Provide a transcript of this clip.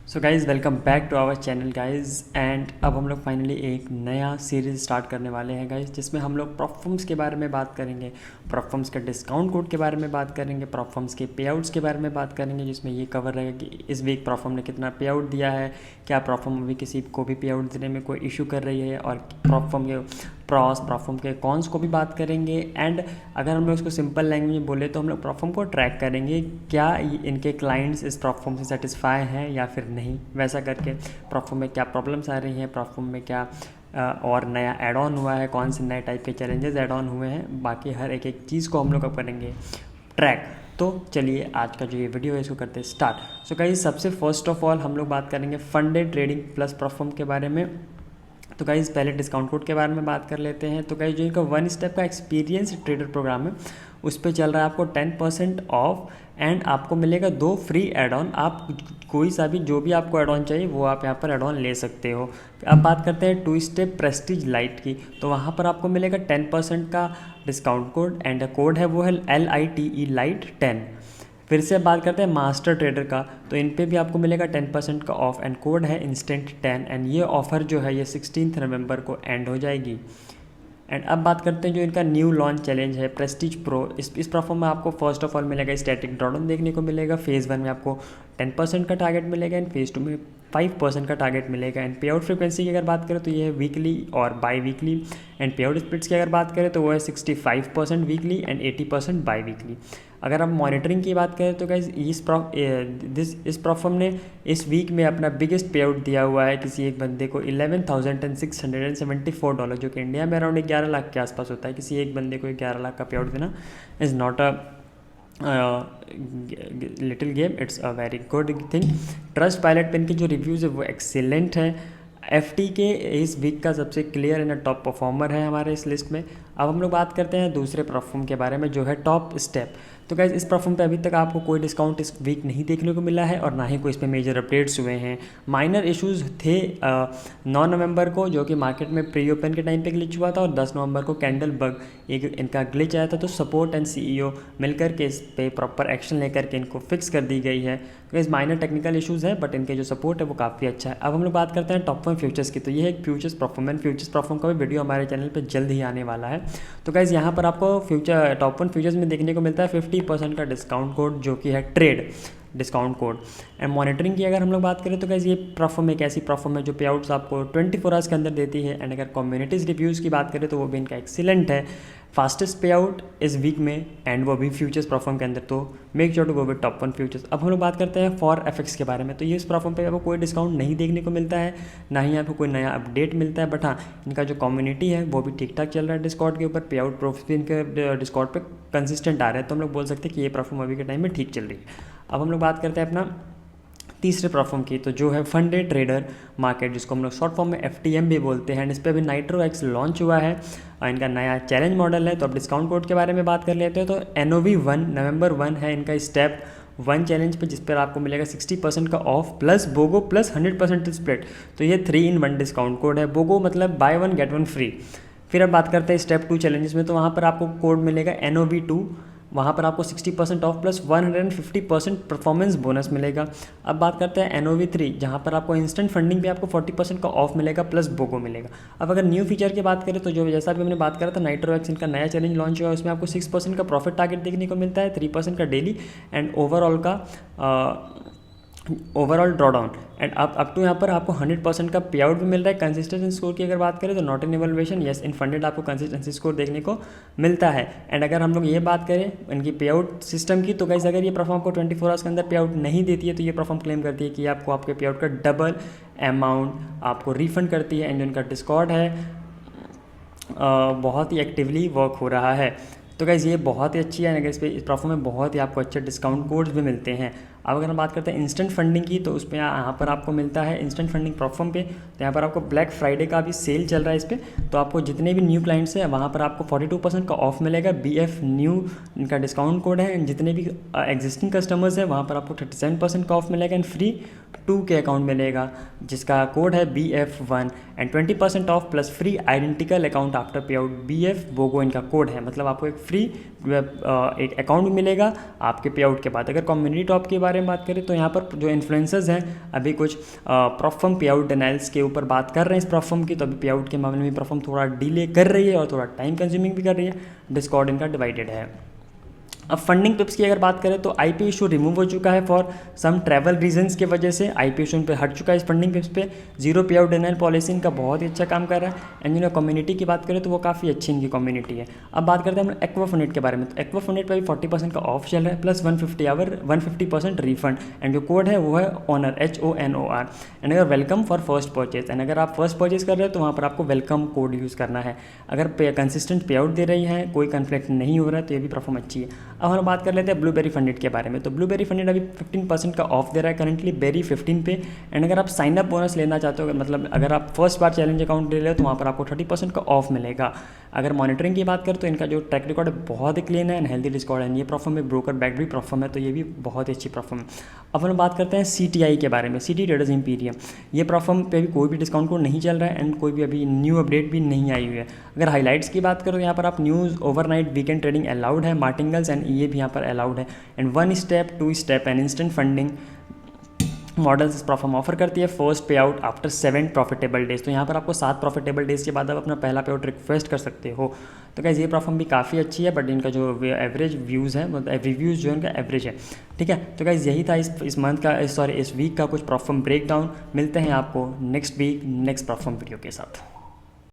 So guys welcome back to our channel guys. And अब हम लोग फाइनली एक नया सीरीज़ स्टार्ट करने वाले हैं गाइज़, जिसमें हम लोग प्रॉफर्म्स के बारे में बात करेंगे, प्रॉफर्म्स के डिस्काउंट कोड के बारे में बात करेंगे, प्रॉफर्म्स के पे आउट्स के बारे में बात करेंगे, जिसमें ये कवर रहेगा कि इस वीक प्रॉफर्म ने कितना पे आउट दिया है, क्या प्रॉफर्म अभी किसी को भी पे आउट देने में कोई इशू कर रही है, और प्रॉफर्म के प्रॉस प्रॉफर्म के कॉन्स को भी बात करेंगे। एंड अगर हम लोग उसको सिंपल लैंग्वेज में बोले तो हम लोग प्रॉफर्म को ट्रैक करेंगे, क्या इनके क्लाइंट्स इस प्रॉफर्म से सेटिस्फाई हैं या फिर नहीं, वैसा करके प्रॉफर्म में क्या प्रॉब्लम्स आ रही हैं, प्रॉफर्म में क्या और नया ऐड ऑन हुआ है, कौन से नए टाइप के चैलेंजेस ऐड ऑन हुए हैं, बाकी हर एक एक चीज़ को हम लोग अब करेंगे ट्रैक। तो चलिए आज का जो ये वीडियो है इसको करते हैं स्टार्ट। सो गाइस सबसे फर्स्ट ऑफ ऑल हम लोग बात करेंगे फंडेड ट्रेडिंग प्लस प्रॉफर्म के बारे में। तो गाइज़ पहले डिस्काउंट कोड के बारे में बात कर लेते हैं। तो गाइज़ जो इनका 1 स्टेप का एक्सपीरियंस ट्रेडर प्रोग्राम है उस पर चल रहा है आपको 10% ऑफ एंड आपको मिलेगा 2 फ्री एड ऑन। आप कोई सा भी जो भी आपको एड ऑन चाहिए वो आप यहाँ पर एड ऑन ले सकते हो। अब बात करते हैं 2 स्टेप प्रेस्टीज लाइट की। तो वहाँ पर आपको मिलेगा 10% का डिस्काउंट कोड एंड कोड है वो है LITE लाइट 10। फिर से बात करते हैं मास्टर ट्रेडर का। तो इन पे भी आपको मिलेगा 10% का ऑफ एंड कोड है इंस्टेंट 10 एंड ये ऑफ़र जो है ये 16 नवंबर को एंड हो जाएगी। एंड अब बात करते हैं जो इनका न्यू लॉन्च चैलेंज है प्रेस्टीज प्रो। इस प्लेटफॉर्म में आपको फर्स्ट ऑफ ऑल मिलेगा स्टैटिक ड्रॉडाउन देखने को मिलेगा। फेज़ 1 में आपको 10% का टारगेट मिलेगा एंड फेज़ 2 में 5% का टारगेट मिलेगा। एंड पे आउट फ्रिक्वेंसी की अगर बात करें तो ये है वीकली और बाई वीकली। एंड पे आउट स्प्लिट्स की अगर बात करें तो वो है 65% वीकली एंड 80% बाई वीकली। अगर आप मॉनिटरिंग की बात करें तो गाइज इस प्रॉफर्म ने इस वीक में अपना बिगेस्ट पे आउट दिया हुआ है किसी एक बंदे को $11,674, जो कि इंडिया में अराउंड 11 लाख के आसपास होता है। किसी एक बंदे को 11 लाख का पे आउट देना is not a little game, it's a very good thing. Trust pilot पे इनके जो रिव्यूज़ है वो एक्सीलेंट है। FT के इस वीक का सबसे क्लियर एंड टॉप परफॉर्मर है हमारे इस लिस्ट में। अब हम लोग बात करते हैं दूसरे परफॉर्म के बारे में जो है टॉप स्टेप। तो गाइज इस परफॉर्म पे अभी तक आपको कोई डिस्काउंट इस वीक नहीं देखने को मिला है और ना ही कोई इस पर मेजर अपडेट्स हुए हैं। माइनर इश्यूज़ थे 9 नवंबर को जो कि मार्केट में प्री ओपन के टाइम पे ग्लिच हुआ था, और 10 नवंबर को कैंडल बग एक इनका ग्लिच आया था। तो सपोर्ट एंड CEO मिलकर के इस पे प्रॉपर एक्शन लेकर के इनको फिक्स कर दी गई है। तो इस माइनर टेक्निकल इशूज़ है बट इनके जो सपोर्ट है वो काफ़ी अच्छा है। अब हम लोग बात करते हैं टॉप 1 फ्यूचर्स की। तो ये है एक फ्यूचर्स परफॉर्म का भी वीडियो हमारे चैनल पे जल्द ही आने वाला है। तो गाइज़ यहाँ पर आपको टॉप 1 फ्यूचर्स में देखने को मिलता है 50% का डिस्काउंट कोड जो कि है trade discount code. And monitoring की अगर हम लोग बात करें तो गाइज़ ये परफॉर्म एक ऐसी परफॉर्म है जो पे आउट्स आपको 24 आवर्स के अंदर देती है। एंड अगर कम्युनिटीज़ रिव्यूज़ की बात करें तो वो भी इनका एक्सीलेंट है। फास्टेस्ट पे आउट इस वीक में एंड वो भी फ्यूचर्स परफॉर्म के अंदर। तो make sure to go with top 1 futures. अब हम लोग बात करते हैं फॉर एफएक्स के बारे में। तो ये इस परफॉर्म पे आपको कोई डिस्काउंट नहीं देखने को मिलता है, ना ही आपको कोई नया अपडेट मिलता है। बट हाँ, इनका जो कम्युनिटी है वो भी ठीक ठाक चल रहा है डिस्कॉर्ड के ऊपर। पे आउट प्रॉफिट भी इनके डिस्कॉर्ड पे कंसिस्टेंट आ रहे हैं। तो हम लोग बोल सकते हैं कि ये परफॉर्म अभी के टाइम में ठीक चल रही है। अब हम लोग बात करते हैं अपना तीसरे प्लेटफॉर्म की। तो जो है फंडेड ट्रेडर मार्केट, जिसको हम लोग शॉर्ट फॉर्म में FTM भी बोलते हैं। एंड इस पर अभी नाइट्रो एक्स लॉन्च हुआ है और इनका नया चैलेंज मॉडल है। तो अब डिस्काउंट कोड के बारे में बात कर लेते हैं। तो NOV1 नवंबर 1 है इनका स्टेप 1 चैलेंज पे, जिस पर आपको मिलेगा 60% का of plus Bogo plus 100% split. तो ये 3 in 1 डिस्काउंट कोड है। बोगो मतलब बाय 1 गेट 1 फ्री। फिर अब बात करते हैं स्टेप 2 चैलेंजेस में। तो वहाँ पर आपको कोड मिलेगा NOV2, वहाँ पर आपको 60% ऑफ प्लस 150% परफॉर्मेंस बोनस मिलेगा। अब बात करते हैं NOV3, जहाँ पर आपको इंस्टेंट फंडिंग पे आपको 40% का ऑफ मिलेगा प्लस बोगो मिलेगा। अब अगर न्यू फीचर की बात करें तो जो जैसा भी हमने बात करा था नाइट्रो एक्स इनका नया चैलेंज लॉन्च हुआ है, उसमें आपको 6% का प्रॉफिट टारगेट देखने को मिलता है, 3% का daily and overall drawdown. And up to यहाँ पर आपको 100% का पे आउट भी मिल रहा है। कंसिस्टेंसी स्कोर की अगर बात करें तो not in evaluation yes in funded आपको कंसिस्टेंसी स्कोर देखने को मिलता है। एंड अगर हम लोग ये बात करें इनकी पे आउट सिस्टम की, तो गाइस अगर ये प्लेटफॉर्म को 24 आवर्स के अंदर पे आउट नहीं देती है तो ये प्लेटफॉर्म क्लेम करती है कि आपको आपके पे आउट का डबल अमाउंट आपको रिफंड करती है। एंड जो इनका डिस्कॉर्ड है बहुत ही एक्टिवली वर्क हो रहा है। तो गाइज़ ये बहुत ही अच्छी है। अगर इस प्लेटफॉर्म में बहुत ही आपको अच्छे डिस्काउंट कोड्स भी मिलते हैं। अब अगर हम बात करते हैं इंस्टेंट फंडिंग की, तो उस पर यहाँ पर आपको मिलता है इंस्टेंट फंडिंग प्लेटफॉर्म पे। तो यहाँ पर आपको ब्लैक फ्राइडे का भी सेल चल रहा है इस पर। तो आपको जितने भी न्यू क्लाइंट्स हैं वहाँ पर आपको 42% का ऑफ मिलेगा। BF न्यू इनका डिस्काउंट कोड है। एंड जितने भी एग्जिस्टिंग कस्टमर्स हैं वहाँ पर आपको 37% का ऑफ मिलेगा एंड फ्री Step 2 के अकाउंट मिलेगा जिसका कोड है BF1 and 20% of plus free identical account after पे आउट। BF बोगो इनका कोड है, मतलब आपको एक फ्री एक अकाउंट मिलेगा आपके पे आउट के बाद। अगर कम्युनिटी टॉप के बारे में बात करें तो यहाँ पर जो इन्फ्लुएंसर्स हैं अभी कुछ प्रॉफर्म पे आउट डिनाइल्स के ऊपर बात कर रहे हैं इस प्रॉफर्म की, तो अभी पे आउट के मामले में प्रॉफर्म थोड़ा डिले कर रही है और थोड़ा टाइम कंज्यूमिंग भी कर रही है। डिस्कॉर्ड इनका डिवाइडेड है। अब फंडिंग पिप्स की अगर बात करें तो आईपी इशू रिमूव हो चुका है फॉर सम ट्रैवल रीजंस की वजह से। आईपी इशू पे हट चुका है इस फंडिंग पिप्स पे। जीरो पे आउट डिनाइल पॉलिसी इनका बहुत ही अच्छा काम कर रहा है। एंड कम्युनिटी की बात करें तो वो काफ़ी अच्छी इनकी कम्युनिटी है। अब बात करते हैं हम एक्वाफोनेट के बारे में, तो एक्वाफोनेट पर भी 40% का ऑफ चल रहा है प्लस 150% रिफंड। एंड जो कोड है वो है ऑनर HONOR। एंड अगर welcome for first purchase, and अगर आप फर्स्ट परचेज कर रहे हो तो वहाँ पर आपको वेलकम कोड यूज़ करना है। अगर कंसिस्टेंट पे आउट दे रही है, कोई कन्फ्लिक्ट नहीं हो रहा है तो ये भी परफॉर्म अच्छी है। अब हम बात कर लेते हैं ब्लूबेरी फंडेड के बारे में, तो ब्लूबेरी फंडेड अभी 15% का ऑफ दे रहा है करंटली बेरी 15 पे। एंड अगर आप साइन अप बोनस लेना चाहते हो, मतलब अगर आप फर्स्ट बार चैलेंज अकाउंट ले लो तो वहाँ पर आपको 30% का ऑफ मिलेगा। अगर मॉनिटरिंग की बात करें तो इनका जो ट्रैक रिकॉर्ड है बहुत ही क्लीन है एंड हेल्दी डिस्कॉर्ड है। ये परफॉर्म है, ब्रोकर बैक भी परफॉर्म है, तो ये भी बहुत ही अच्छी परफॉर्म है। अब हम बात करते हैं CTI के बारे में, सिटी ट्रेडर्स इंपीरियम। ये परफॉर्म पे भी कोई भी डिस्काउंट कोड नहीं चल रहा है एंड कोई भी अभी न्यू अपडेट भी नहीं आई हुई है। अगर हाईलाइट्स की बात करो तो यहाँ पर आप news, overnight, weekend trading allowed है, मार्टिंगल्स एंड ये भी यहाँ पर अलाउड है। And 1 step 2 step and instant funding models perform offer करती है। फर्स्ट पे आउट आफ्टर 7 प्रॉफिटेबल डेज, तो यहाँ पर आपको 7 प्रॉफिटेबल डेज के बाद आप अपना पहला पे आउट रिक्वेस्ट कर सकते हो। तो गाइस ये परफॉर्म भी काफ़ी अच्छी है, बट इनका जो एवरेज व्यूज़ है, मतलब रिव्यूज़ जो इनका एवरेज है, ठीक है। तो गाइस यही था इस मंथ का, इस वीक का कुछ परफॉर्म ब्रेक डाउन। मिलते हैं आपको next week next perform video के साथ।